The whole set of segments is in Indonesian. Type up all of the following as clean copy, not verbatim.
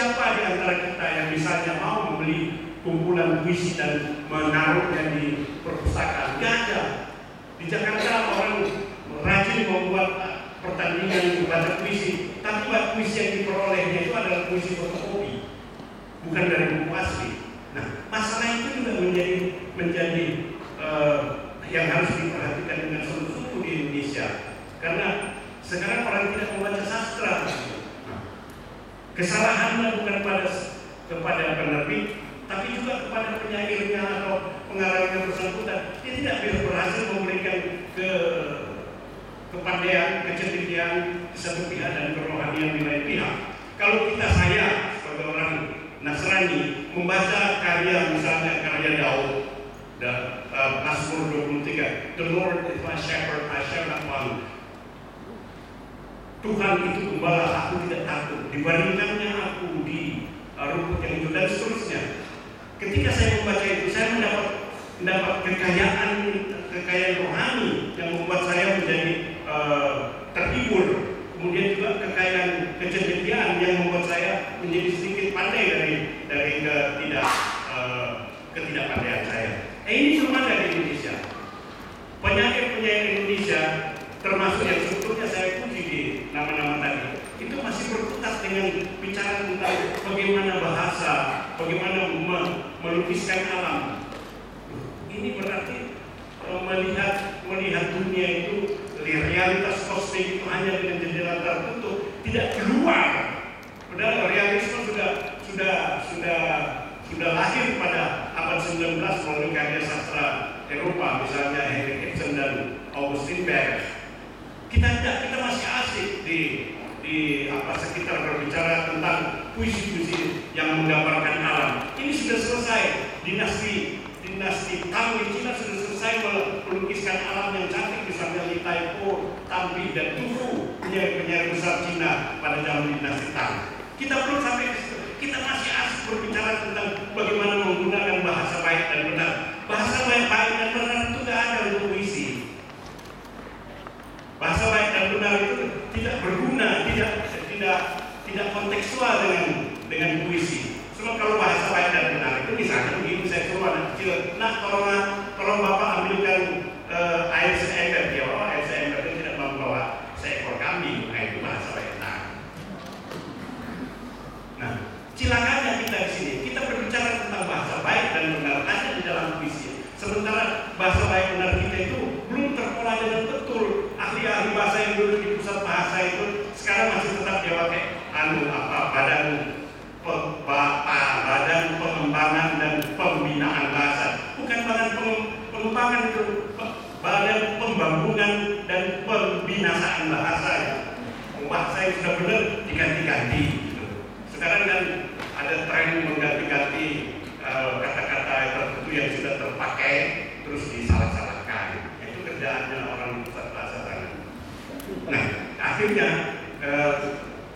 Siapa di antara kita yang misalnya mau membeli kumpulan puisi dan menaruhnya di perpustakaan? Tidak ada. Di Jakarta orang rajin membuat pertandingan membaca puisi, tapi puisi yang diperolehnya itu adalah puisi fotokopi, bukan dari buku asli. Nah, masalah itu juga menjadi yang harus diperhatikan dengan sungguh-sungguh di Indonesia, karena sekarang orang tidak membaca sastra. Kesalahannya bukan kepada penerbit, tapi juga kepada penyairnya atau pengarangnya bersangkutan. Dia tidak bisa berhasil memberikan kepandaian, kecerdikan, kesetiaan dan kerohanian di lain pihak. Kalau saya sebagai orang Nasrani membaca karya misalnya karya Daud dan Mazmur 23, The Lord is my shepherd, I shall not want. Tuhan itu gembala, aku tidak takut. Dibandingkannya aku di rumput yang hijau dan seterusnya. Ketika saya membaca itu, saya mendapat kekayaan rohani yang membuat saya menjadi terhibur. Kemudian juga kekayaan kecerdikan yang membuat saya menjadi sedikit pandai dari ketidakpandaian saya. Ini semua dari Indonesia. Penyair-penyair Indonesia, termasuk yang sebetulnya saya puji di nama-nama tadi, itu masih berkutat dengan bicara tentang bagaimana bahasa, bagaimana melukiskan alam. Ini berarti melihat dunia itu, realitas kosmik itu hanya dengan jendela tertutup, tidak keluar. Padahal realisme sudah lahir pada abad 19 melalui karya sastra Eropa, misalnya Henrik Ibsen dan Augustin Berg. Kita masih asik di sekitar berbicara tentang puisi-puisi yang menggambarkan alam. Ini sudah selesai. Dinasti Tang di Cina sudah selesai melukiskan alam yang cantik, misalnya Li Taipo, Tambi dan Tufu, penyair besar Cina pada zaman dinasti Tang. Kita belum sampai ke situ. Kita masih asik berbicara tentang bagaimana menggunakan bahasa baik dan benar. Bahasa baik dan benar itu tidak ada untuk puisi. Bahasa baik dan benar itu tidak berguna, tidak kontekstual dengan puisi. Cuma kalau bahasa baik dan benar itu misalnya begini, saya suruh anak kecil, tolong bapak ambilkan air seember. Dia bawa air seember itu tidak membawa seekor kambing. Nah, itu bahasa baik dan benar. Nah, silakannya kita di sini kita berbicara tentang bahasa baik dan benar hanya di dalam puisi. Sementara bahasa baik benar kita itu belum terpola dengan betul. Ahli-ahli bahasa yang dulu di pusat bahasa itu sekarang masih tetap dia pakai badan pengembangan dan pembinaan bahasa, bukan badan pengembangan itu, badan pembangunan dan pembinasaan bahasa. Bahasa yang sudah benar diganti-ganti. Sekarang kan ada tren mengganti-ganti kata-kata tertentu yang sudah terpakai terus disalah-salahkan. Itu kerjaannya orang pusat bahasa sana. Nah, akhirnya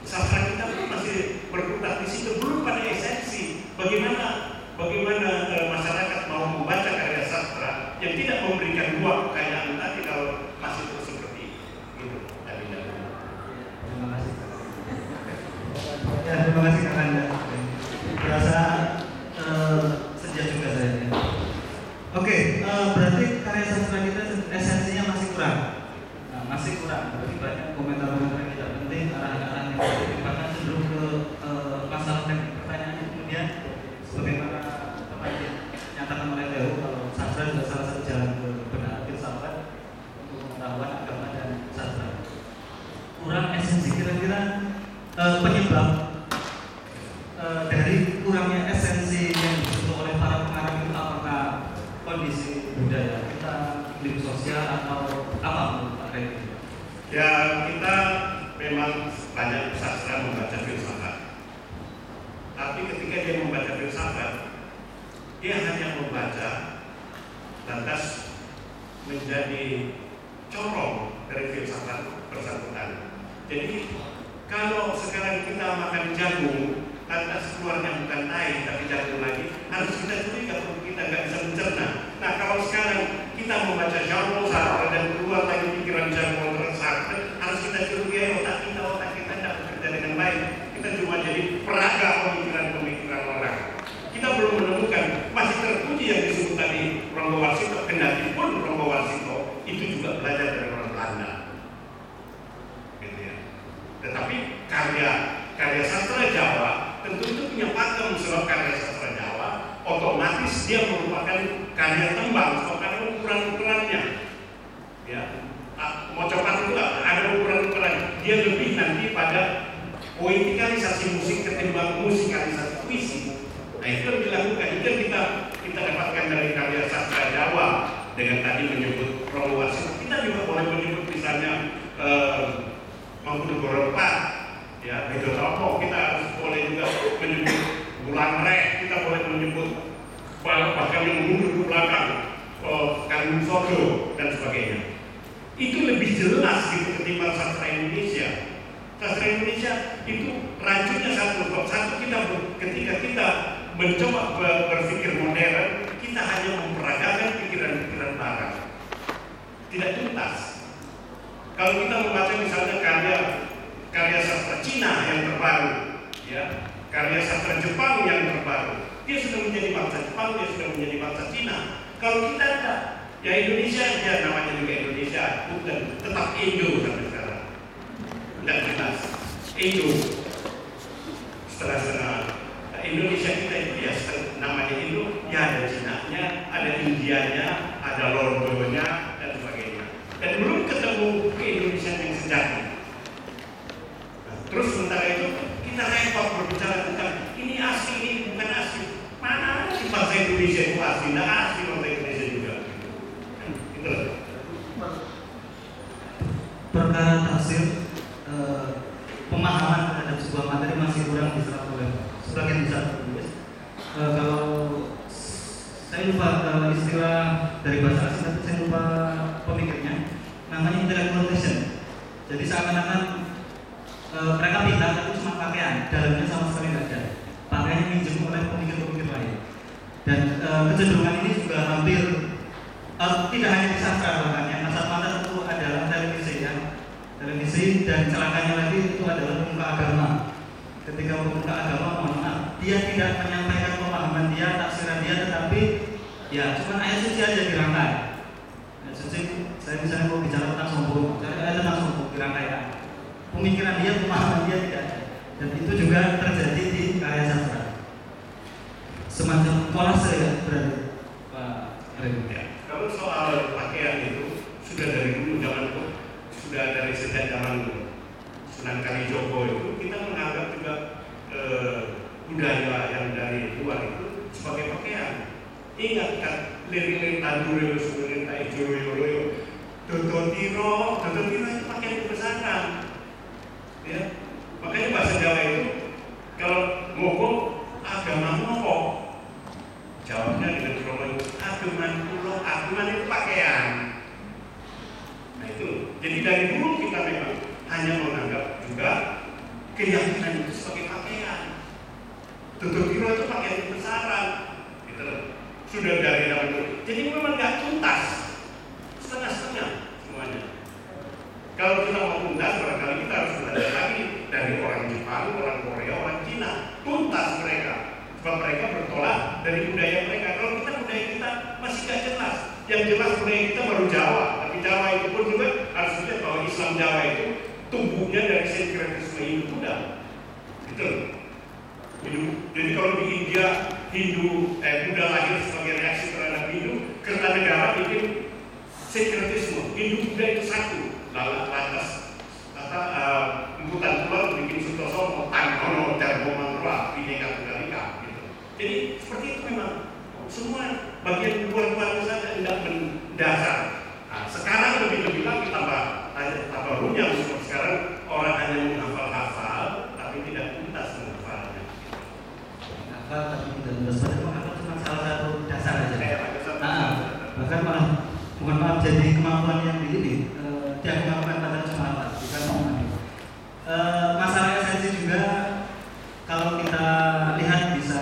sastra kita masih berkutat di situ, belum pada esensi bagaimana masyarakat mau membaca karya sastra yang tidak memberikan dua kekayaan tadi kalau masih terus seperti itu. Terima kasih. Ya, terima kasih Kak Anda. Berasa sejak juga saya. Oke, berarti karya sastra kita esensinya masih kurang. Masih kurang. Berarti banyak komentar-komentar yang tidak penting, arah-arah yang bahkan cenderung ke masalah dan pertanyaan kemudian sebagaimana apa yang dinyatakan oleh Theo, kalau sastra juga salah satu jalan kebenaran filsafat untuk pengetahuan agama dan sastra. Kurang esensi, kira-kira penyebab dari kurangnya esensi yang disentuh oleh para pengarang itu apakah kondisi budaya kita, iklim sosial atau apa menurut Pak Reni? Ya, kita memang banyak sastra membaca filsafat. Tapi ketika dia membaca filsafat, dia hanya membaca lantas menjadi corong dari filsafat bersangkutan. Jadi kalau sekarang kita makan jagung, lantas keluarnya bukan tai tapi jagung lagi, harus kita curiga kalau kita nggak bisa mencerna. Nah, kalau sekarang kita membaca Jean-Paul Sartre dan keluar lagi pikiran Jean-Paul Sartre, harus kita curiga otak kita tidak bekerja dengan baik. Kita cuma jadi peraga karya sastra Jawa, tentu itu punya pakem. Sebab karya sastra Jawa otomatis dia merupakan karya tembang, sebab ada ukuran-ukurannya. Ya, mocopat itu ada ukuran-ukuran. Dia lebih nanti pada poetikalisasi musik ketimbang musikalisasi puisi. Nah, itu yang dilakukan. Itu yang kita dapatkan dari karya sastra Jawa. Dengan tadi menyebut Romuasio, kita juga boleh menyebut misalnya Mangkunegoro IV, ya, Bejo Topo. Kita harus boleh juga menyebut Bulan Reh. Kita boleh menyebut bahkan yang mundur ke belakang, Kalimun Sodo dan sebagainya. Itu lebih jelas gitu ketimbang sastra Indonesia. Sastra Indonesia itu racunnya satu. Ketika kita mencoba berpikir modern, kita hanya memperagakan pikiran-pikiran barat, tidak tuntas. Kalau kita membaca misalnya karya sastra Cina yang terbaru, ya, karya sastra Jepang yang terbaru, dia sudah menjadi bangsa Jepang, dia sudah menjadi bangsa Cina. Kalau kita ada, ya Indonesia, ya namanya juga Indonesia, bukan tetap Indo sampai sekarang, tidak jelas Indo. Setelah Indonesia kita itu ya namanya Indo, ya ada Cina-nya, ada Indianya, ada Lordonya dan sebagainya. Dan belum ketemu ke Indonesia yang sejati. Nah, terus sementara itu kita repot berbicara tentang ini asli, ini bukan asli. Mana sih bangsa Indonesia itu asli? Tidak asli bangsa Indonesia juga. Gitu. Perkara tafsir pemahaman terhadap sebuah materi masih kurang diserap oleh sebagian besar penulis. Kalau saya lupa istilah dari bahasa asing, tapi saya lupa pemikirnya, namanya intellectualization. Jadi seakan-akan mereka bilang itu cuma pakaian, dalamnya sama sekali tidak ada. Pakaiannya minjem oleh pemikir-pemikir lain. Dan kecenderungan ini juga hampir tidak hanya di sastra, bahkan yang kasat mata itu adalah televisi, ya. Televisi, dan celakanya lagi itu adalah pemuka agama. Ketika pemuka agama, mohon maaf, dia tidak menyampaikan pemahaman dia, tafsiran dia, tetapi ya cuma ayat suci aja dirangkai. Ayat suci, saya misalnya mau bicara tentang sombong, saya ayat tentang sombong dirangkaikan. Pemikiran dia, pemahaman dia tidak ada. Dan itu juga terjadi di karya sastra. Semacam kolase ya berarti, Pak Remu. Ya, kalau soal pakaian itu sudah dari dulu sudah dari sejak zaman Sunan Kalijogo itu kita menganggap juga budaya yang dari luar itu sebagai pakaian. Ingat kan lirik-lirik Tandure Sunan Kalijogo, Dodotiro itu pakaian kebesaran. Ya, makanya bahasa Jawa itu kalau ngomong agama apa? Jawabnya dengan pronoun ageman itu pakaian. Nah itu, jadi dari dulu kita memang hanya menganggap juga keyakinan itu sebagai pakaian. Tutup kiro itu pakaian kebesaran, gitu. Sudah dari zaman dulu. Jadi memang nggak tuntas, setengah-setengah semuanya. Kalau kita mau tuntas, barangkali kita harus belajar lagi dari orang Jepang, orang Korea, orang Cina. Tuntas mereka, sebab mereka bertolak dari budaya mereka. Kalau kita budaya kita masih nggak jelas. Yang jelas budaya kita baru Jawa. Tapi Jawa itu pun juga harus dilihat bahwa Islam Jawa itu tumbuhnya dari sinkretisme Hindu-Buddha. Gitu. Jadi kalau di India Buddha lahir sebagai reaksi terhadap Hindu, Kertanegara bikin sinkretisme. Hindu-Buddha itu satu. Lantas Emputan Pulau bikin Sutosomo, Tangkono, Darbomanroa, Bhinneka Tunggal Ika. Gitu. Jadi seperti itu memang. Semua bagian luar-luar saja tidak mendasar. Nah, sekarang lebih lagi tambah runyam. Sekarang orang hanya menghafal-hafal, tapi tidak tuntas menghafalnya. Menghafal tapi tidak tuntas. Padahal menghafal cuma salah satu dasar aja. Bahkan malah, mohon maaf, jadi kemampuan yang ini dia kemampuan pada cuma hafal, bukan memahami. Masalah esensi juga kalau kita lihat bisa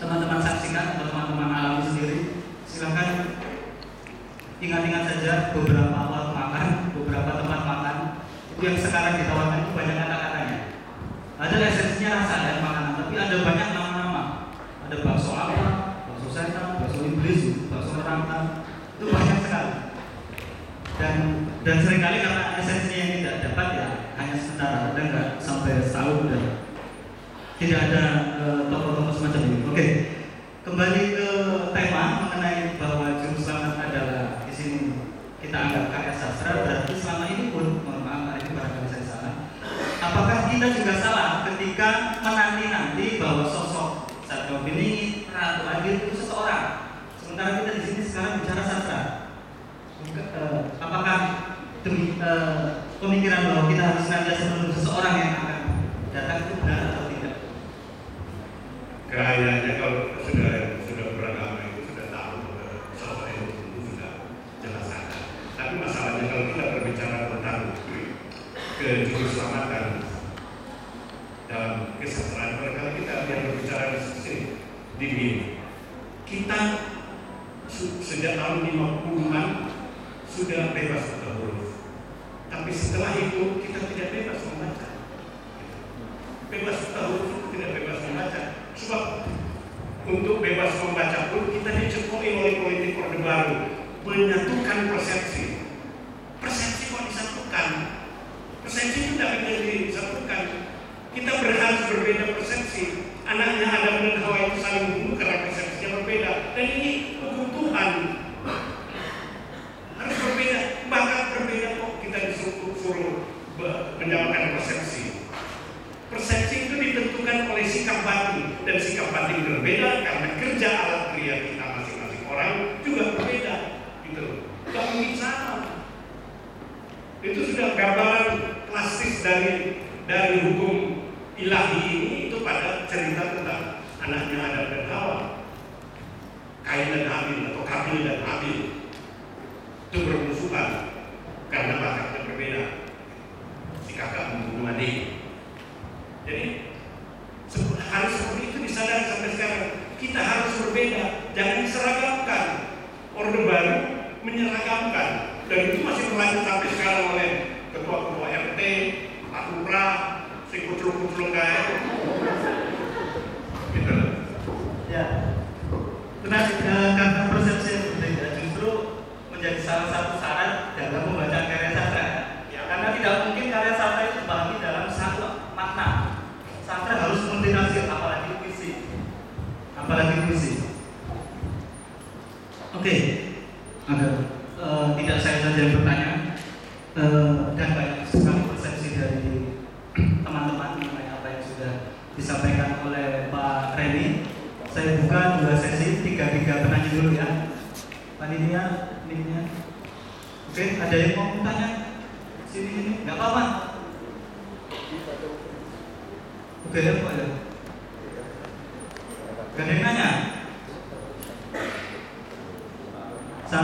teman-teman saksikan atau teman-teman alami sendiri, silakan ingat-ingat saja beberapa awal makan, beberapa tempat makan itu yang sekarang ditawarkan itu banyak kata-katanya. Ada esensinya rasa dan makanan, tapi ada banyak nama-nama. Ada bakso apa, bakso setan, bakso iblis, bakso neraka, itu banyak sekali. Dan seringkali karena esensinya yang tidak dapat ya hanya sementara. Dan sampai setahun udah tidak ada tokoh-tokoh semacam ini. Oke, kembali ke tema mengenai bahwa juru selamat adalah di sini kita anggap karya sastra, berarti selama ini pun, mohon maaf ini barangkali saya salah, apakah kita juga salah ketika menanti-nanti bahwa sosok Satrio Piningit, Ratu Adil itu seseorang, sementara kita di sini sekarang bicara sastra? Apakah demi pemikiran bahwa kita harus senantiasa menunggu seseorang yang akan datang itu benar atau tidak? Kayaknya kalau sudah beragama itu sudah tahu sosok yang itu sudah jelas ada. Tapi masalahnya kalau kita berbicara tentang kejuruselamatan dalam kesastraan, kalau kita yang berbicara di sini, kita sejak tahun 50-an sudah bebas buta huruf. Tapi setelah itu kita tidak bebas membaca. Bebas buta huruf itu tidak bebas membaca. Sebab untuk bebas membaca pun kita dicekoki oleh politik Orde Baru, menyatukan persepsi. Persepsi kok disatukan? Persepsi itu tidak bisa disatukan. Kita harus berbeda persepsi. Anaknya Adam dan Hawa itu saling bunuh karena persepsinya berbeda. Dan ini hukum Tuhan. Harus berbeda, bahkan berbeda kok kita disuruh menyamakan persepsi. Persepsi itu ditentukan oleh sikap batin, dan sikap batin berbeda karena kerja alat kerja kita masing-masing orang juga berbeda, gitu. Gak mungkin sama. Itu sudah gambaran plastis dari hukum ilahi ini itu pada cerita tentang anaknya Adam dan Hawa, Kain dan Habil atau Kabil dan Habil. Itu bermusuhan karena bakatnya berbeda. Si kakak membunuh adik. Jadi harus seperti itu disadari sampai sekarang. Kita harus berbeda, jangan diseragamkan. Orde Baru menyeragamkan, dan itu masih berlanjut sampai sekarang oleh ketua-ketua RT, Pak Lurah, si kucluk-kucluk kayak gitu. Ya, benar. Karena persepsi yang berbeda justru menjadi salah satu syarat dalam membaca karya sastra. Ya, karena tidak mungkin karya sastra itu dibagi dalam satu makna. Sastra harus multitafsir, apalagi puisi. Oke, agar tidak saya saja yang bertanya, dan banyak sekali persepsi dari teman-teman mengenai apa yang sudah disampaikan oleh Pak Reni. Saya buka 2 sesi, 3 penanya dulu ya. Panitia, linknya. Oke, ada yang mau tanya? Sini, nggak apa-apa. Oke, ya Pak ya. Gak ada yang nanya? 1.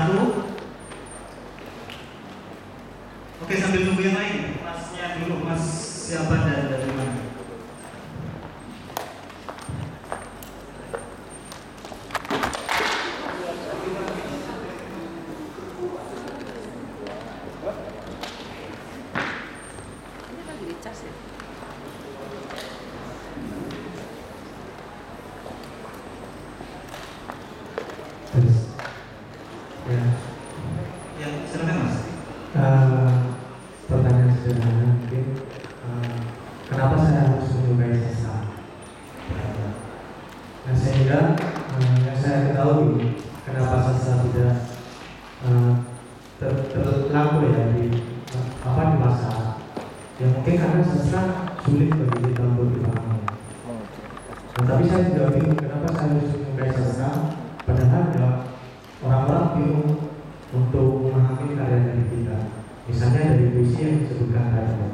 Oke, sambil nunggu yang lain. Masnya dulu, Mas siapa dan dari mana? Pertanyaan sederhana mungkin, kenapa saya harus menyukai sastra? Nah, sehingga yang saya ketahui kenapa sastra tidak terlaku ya di masa ya, mungkin karena sastra sulit bagi kita untuk dipahami. Nah, tapi saya juga bingung kenapa saya harus menyukai sastra, padahal ya orang-orang bingung untuk memahami karya dari kita. Misalnya dari puisi yang disebutkan tadi.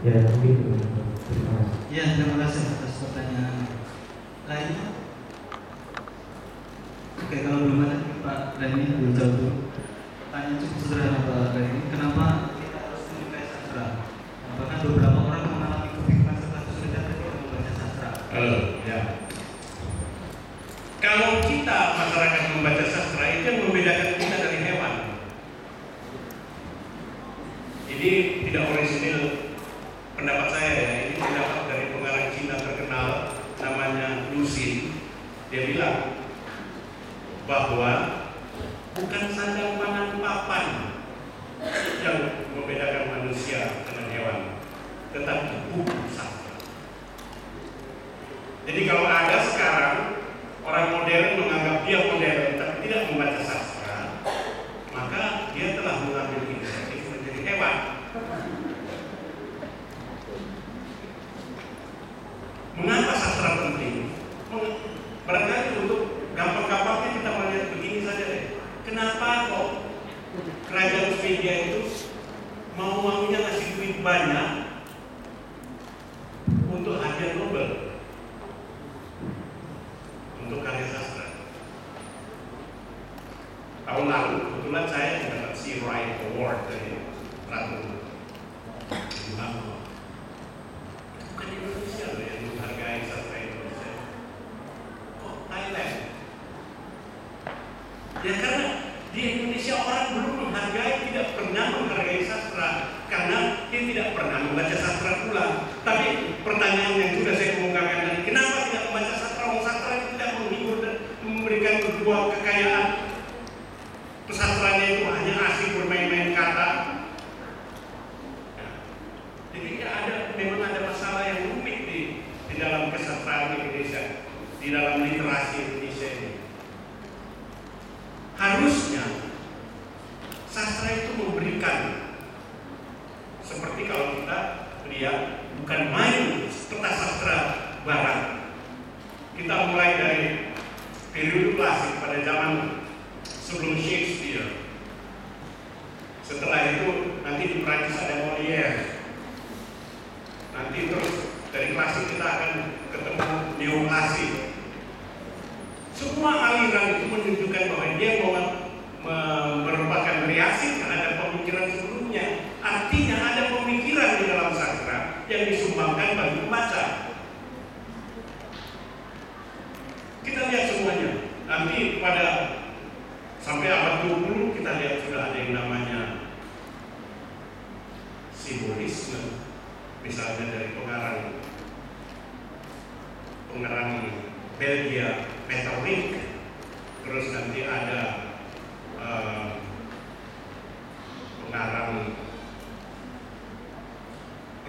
Ya, mungkin itu. Terima kasih. Ya, terima kasih atas pertanyaan lainnya. Oke, kalau belum ada Pak Reni, belum jawab dulu. Tanya cukup sederhana Pak Reni, kenapa kita harus menyukai sastra? Apakah beberapa orang mengalami kebingungan serta kesulitan ketika membaca sastra? Ya. Kalau kita masyarakat membaca sastra, itu yang membedakan kita dari hewan. Ini tidak orisinil pendapat saya ya, ini pendapat dari pengarang Cina terkenal namanya Lu Xun. Dia bilang bahwa bukan saja pangan papan yang membedakan manusia dengan hewan, tetapi sastra. Jadi kalau ada sekarang orang modern menganggap dia modern tapi tidak membaca sastra, maka dia telah mengambil inisiatif menjadi hewan. Mengapa sastra penting? Barangkali untuk gampang-gampangnya kita melihat begini saja deh. Kenapa kok kerajaan Swedia itu mau-maunya ngasih duit banyak untuk hadiah Nobel untuk karya sastra? Tahun lalu kebetulan saya mendapat Sea Right Award dari Ratu Bangkok. Bukan Indonesia loh yang menghargai sastra Indonesia. Kok Thailand? Ya karena di Indonesia orang belum menghargai, tidak pernah menghargai sastra karena dia tidak pernah membaca sastra pula. Tapi pertanyaan yang sudah saya kemukakan tadi, kenapa tidak membaca sastra? Sastra itu tidak menghibur dan memberikan sebuah kekayaan. Kesastranya itu hanya asik bermain-main kata. Jadi memang ada masalah yang rumit di dalam kesastraan Indonesia, di dalam literasi Indonesia ini. Harusnya sastra itu memberikan, seperti kalau kita lihat bukan main peta sastra barat. Kita mulai dari periode klasik pada zaman sebelum Shakespeare. Setelah itu nanti di Prancis ada Molière. Nanti terus dari klasik kita akan ketemu neoklasik. Semua aliran itu menunjukkan bahwa dia merupakan reaksi terhadap pemikiran sebelumnya. Artinya ada pemikiran di dalam sastra yang disumbangkan bagi pembaca. Kita lihat semuanya. Nanti pada sampai abad 20 kita lihat sudah ada yang namanya simbolisme. Misalnya dari pengarang Belgia Metternich, terus nanti ada pengarang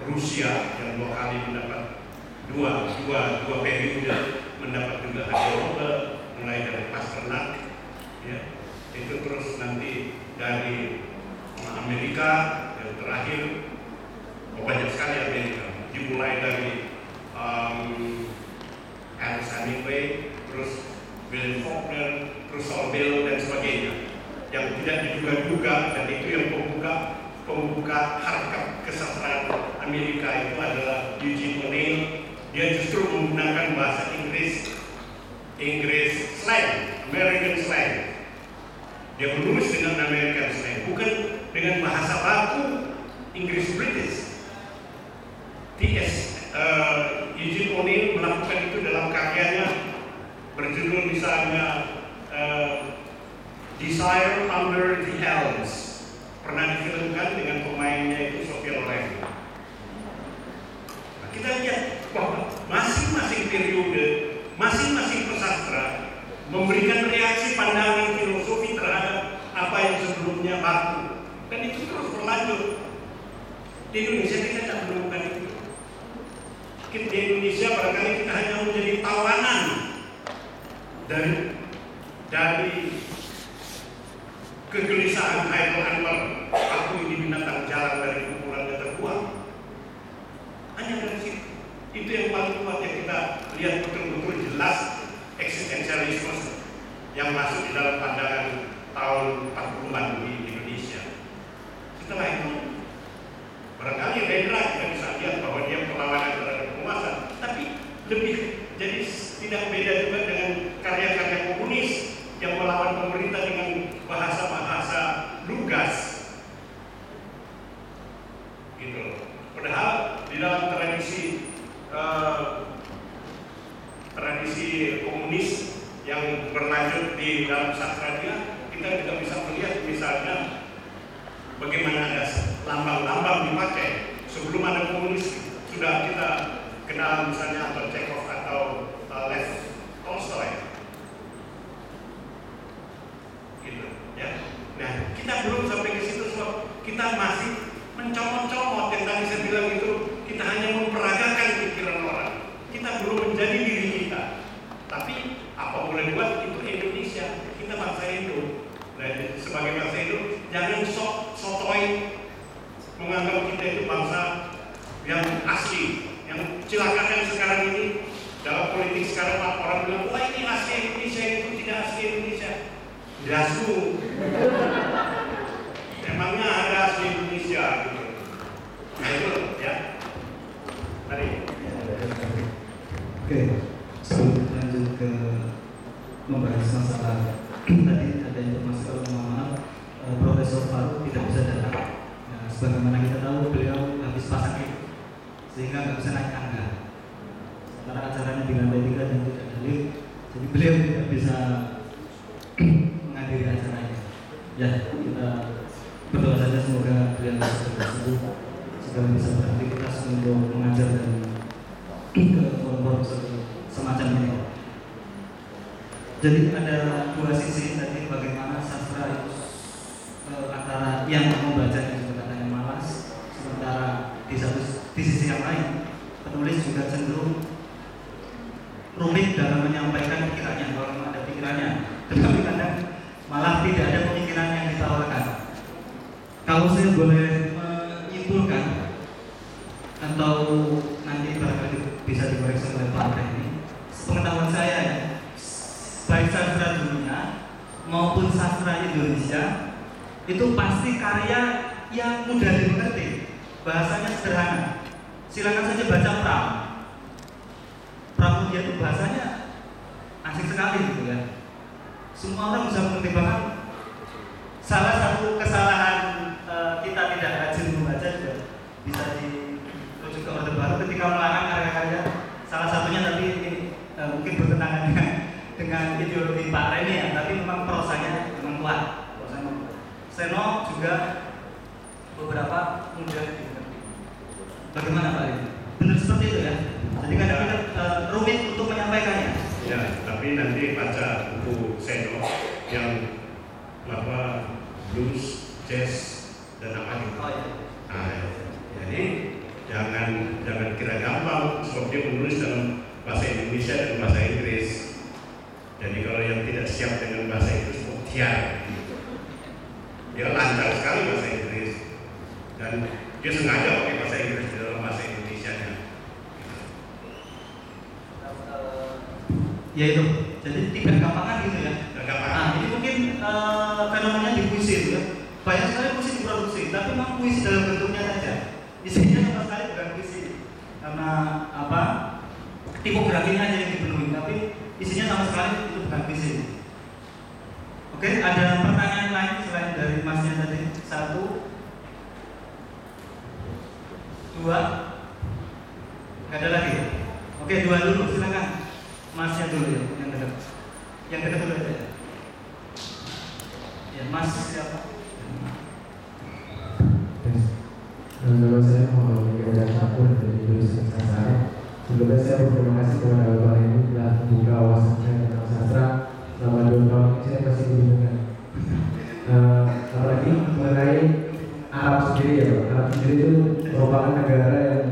Rusia yang 2 kali mendapat dua periode mendapat juga hadiah Nobel, mulai dari Pasternak, ya, itu terus nanti dari Amerika yang terakhir. Banyak sekali Amerika, dimulai dari Ernest Hemingway, terus William Faulkner, terus Orwell dan sebagainya, yang tidak diduga-duga, dan itu yang pembuka harkat kesastraan Amerika itu adalah Eugene O'Neill. Dia justru menggunakan bahasa Inggris slang, American slang. Dia menulis dengan American slang, bukan dengan bahasa baku Inggris British. Eugene O'Neill melakukan itu dalam karyanya berjudul misalnya Desire Under the Elms. Pernah difilmkan dengan pemainnya itu Sophia Loren. Nah, kita lihat bahwa masing-masing periode, masing-masing pesastra memberikan reaksi pandangan filosofi terhadap apa yang sebelumnya baku, dan itu terus berlanjut. Di Indonesia kita tidak menemukan itu. Di Indonesia barangkali kita hanya menjadi tawanan dari kegelisahan Hairul Anwar. Aku ini binatang jalan dari kumpulannya terbuang. Hanya dari situ. Itu yang paling kuat yang kita lihat betul-betul jelas eksistensialisme yang masuk di dalam pandangan tahun 40-an di Indonesia. Setelah itu barangkali Rendra kita bisa lihat bahwa dia perlawanan terhadap penguasa, tapi lebih jadi tidak beda juga dengan karya-karya komunis yang melawan pemerintah dengan bahasa-bahasa lugas, gitu. Padahal di dalam tradisi komunis yang berlanjut di dalam sastra dia, kita juga bisa melihat misalnya bagaimana ada lambang-lambang dipakai. Sebelum ada komunis sudah kita kenal misalnya Anton Chekhov atau Lev Tolstoy, gitu ya. Nah, kita belum sampai ke situ sebab kita masih mencomot-comot yang tadi saya bilang itu. Kita hanya memperhatikan asli Indonesia itu tidak asli Indonesia. Gasu. Emangnya ada asli Indonesia gitu. Nah itu ya. Tadi. Oke, sebelum lanjut ke membahas masalah tadi ada informasi kalau maaf Profesor Faruk tidak bisa datang. Nah, sebagaimana kita tahu beliau habis pasang itu sehingga nggak bisa naik tangga. Sementara acaranya di lantai 3 dan tidak ada lift, jadi beliau tidak bisa menghadiri acaranya. Ya, kita berdoa saja semoga beliau bisa sembuh, segera bisa beraktivitas untuk mengajar dan ke forum-forum semacam ini. Jadi ada dua sisi tadi bagaimana sastra itu antara yang membaca yang juga katanya malas, sementara di sisi yang lain penulis juga cenderung rumit dalam menyampaikan pikirannya. Kalau memang ada pikirannya, tetapi kadang malah tidak ada pemikiran yang ditawarkan. Kalau saya boleh menyimpulkan atau nanti barangkali bisa dikoreksi oleh Pak ini, pengetahuan saya ya, baik sastra dunia maupun sastra Indonesia itu pasti karya yang mudah dimengerti, bahasanya sederhana. Silakan saja baca Pramudia itu bahasanya asik sekali gitu ya. Semua orang bisa mengerti. Bahkan salah satu kesalahan kita tidak rajin membaca juga bisa dirujuk ke Orde Baru ketika melarang karya-karya. Salah satunya tapi ini mungkin bertentangan dengan ideologi Pak Reni ya, tapi memang prosanya memang kuat. Seno juga beberapa mudah dimengerti. Bagaimana Pak Reni? Benar seperti itu ya? Jadi kadang kita rumit untuk menyampaikannya. Ya, tapi nanti baca buku Seno yang blues, jazz dan apa gitu. Oh, iya. Nah, jadi jangan kira gampang sebab dia menulis dalam bahasa Indonesia dan bahasa Inggris. Jadi kalau yang tidak siap dengan bahasa Inggris, tiar. Dia lancar sekali bahasa Inggris dan dia sengaja pakai bahasa Inggris di dalam bahasa Indonesia-nya. Ya itu, jadi tidak gampangan gitu ya. Gampang. Ini mungkin fenomenanya di puisi itu ya. Banyak sekali puisi diproduksi, tapi memang puisi dalam bentuknya saja. Isinya sama sekali bukan puisi, karena apa? Tipografinya aja yang dipenuhi, tapi isinya sama sekali itu bukan puisi. Oke, ada pertanyaan lain selain dari Masnya tadi? 1, 2, nggak ada lagi. Oke, 2 dulu, silakan. Masnya dulu ya, yang dekat. Yang dekat dulu aja. Ya, Mas siapa? Nama saya Muhammad Mikael Syakun dari jurusan sastra. Sebelumnya saya berterima kasih kepada Bapak ini telah membuka wawasan saya tentang sastra selama 2 tahun ini. Saya masih bingung. Apalagi mengenai Arab sendiri ya Pak. Arab sendiri itu merupakan negara yang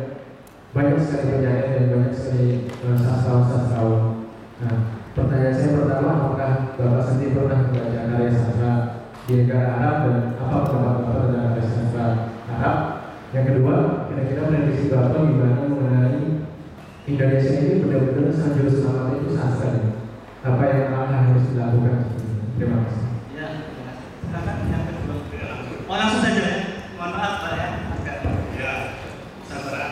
banyak sekali penyair dan banyak sekali sastrawan. Nah, pertanyaan saya pertama, apakah Bapak sendiri pernah membaca karya sastra di negara Arab dan apa pendapat Bapak tentang karya sastra Arab? Yang kedua, kira-kira prediksi Bapak gimana mengenai Indonesia ini benar-benar sambil semangat itu sastra ya? Apa yang harus dilakukan? Terima kasih. Ya, terima kasih. Silakan yang kedua. Oh, langsung saja ya. Mohon maaf Pak ya. Ya, sastra.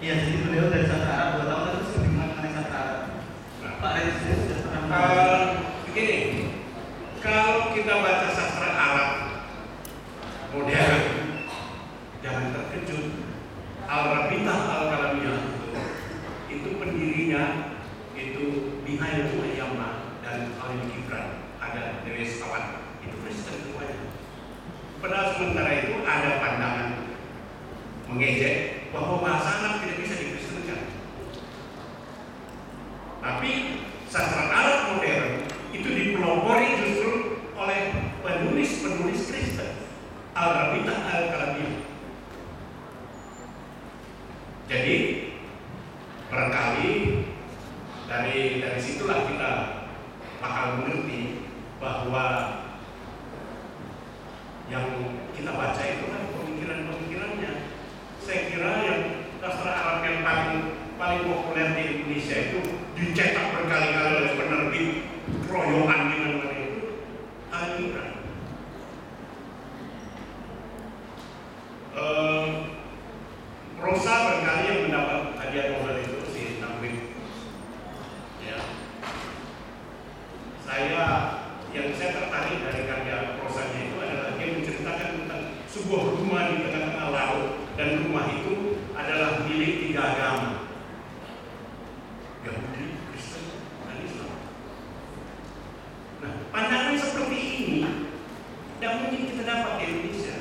Iya, jadi beliau dari sastra Arab 2 tahun terus lebih mengenai sastra Arab. Pak Reni sendiri sudah pernah begini, kalau kita baca sastra Arab modern, jangan terkejut. Al-Rabitah Al-Kalamiyah itu pendirinya itu Mihail Ayyama dan Khalil Gibran, ada Dewi Sekawan, itu Kristen semuanya. Padahal sementara itu ada pandangan mengejek bahwa bahasa Arab tidak bisa dikristenkan. Tapi sastra Arab modern itu dipelopori justru oleh penulis-penulis Kristen, Al-Rabitah Al-Kalamiyah. Jadi barangkali dari situlah kita bakal mengerti bahwa yang kita baca itu kan pemikiran-pemikirannya. Saya kira yang sastra Arab yang paling paling populer di Indonesia itu dicetak berkali-kali oleh penerbit keroyokan di mana-mana itu Al-Quran. Prosa berkali yang mendapat hadiah Nobel itu si Nabwin. Ya. Yang saya tertarik dari karya prosanya itu adalah dia menceritakan tentang sebuah rumah di tengah-tengah laut, dan rumah itu adalah milik 3 agama, Yahudi, Kristen, dan Islam. Nah, pandangan seperti ini tidak mungkin kita dapat di Indonesia.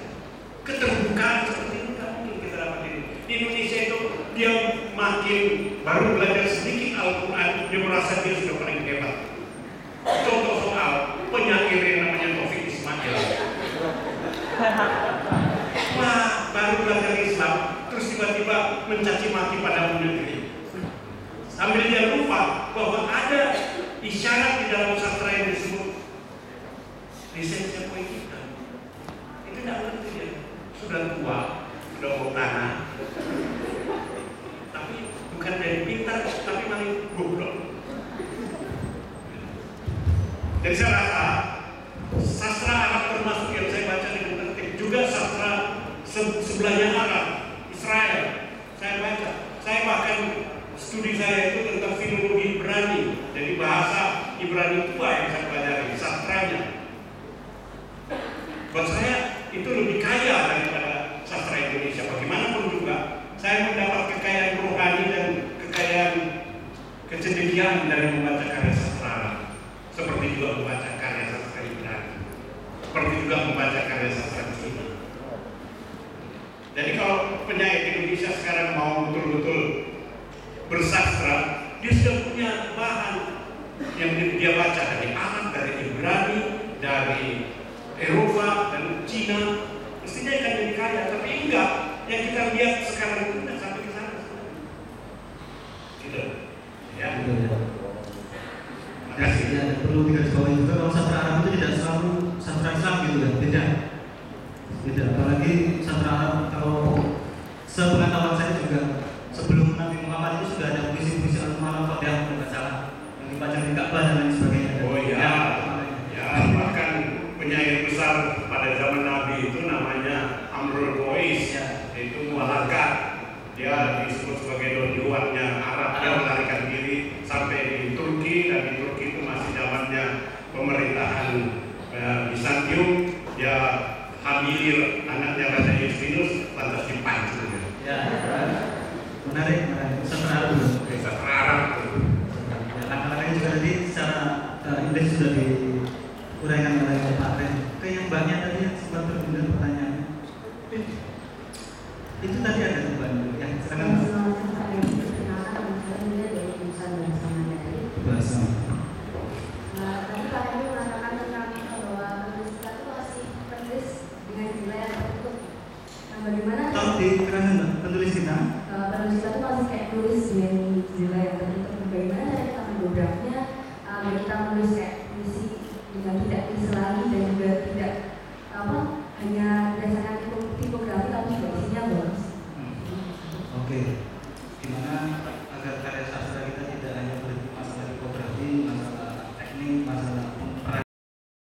Keterbukaan seperti ini tidak mungkin kita dapat di Indonesia. Itu dia makin baru belajar sedikit Al-Quran, dia merasa dia sudah paling hebat. Contoh soal penyakit yang namanya Taufik Ismail. Wah, baru belajar Islam, terus tiba-tiba mencaci maki pada negeri. Sambil dia lupa bahwa ada isyarat di dalam sastra yang disebut lisensia poetika. Itu tidak ngerti dia. Sudah tua, sudah mau tanah. Tapi bukan dari pintar, tapi malah goblok. Jadi saya rasa sastra Arab termasuk yang saya baca dengan tertib, juga sastra sebelahnya Arab, Israel, saya baca. Saya bahkan studi saya itu tentang filologi Ibrani, jadi bahasa Ibrani tua yang saya pelajari, sastranya. Buat saya itu lebih kaya daripada sastra Indonesia. Bagaimanapun juga, saya mendapat kekayaan rohani dan kekayaan kecendekiaan dari membaca karya sastra Arab. Seperti juga membaca karya sastra Ibrani, seperti juga membaca karya sastra Cina. Jadi kalau penyair Indonesia sekarang mau betul-betul bersastra, dia sudah punya bahan yang dia baca dari Arab, dari Ibrani, dari Eropa dan Cina. Mestinya akan jadi kaya, tapi enggak. Yang kita lihat sekarang itu tidak sampai ke sana. Gitu. Ya. Ya, perlu digarisbawahi juga kalau sastra Arab itu tidak selalu sastra Islam gitu kan, beda. Apalagi sastra Arab kalau sepengetahuan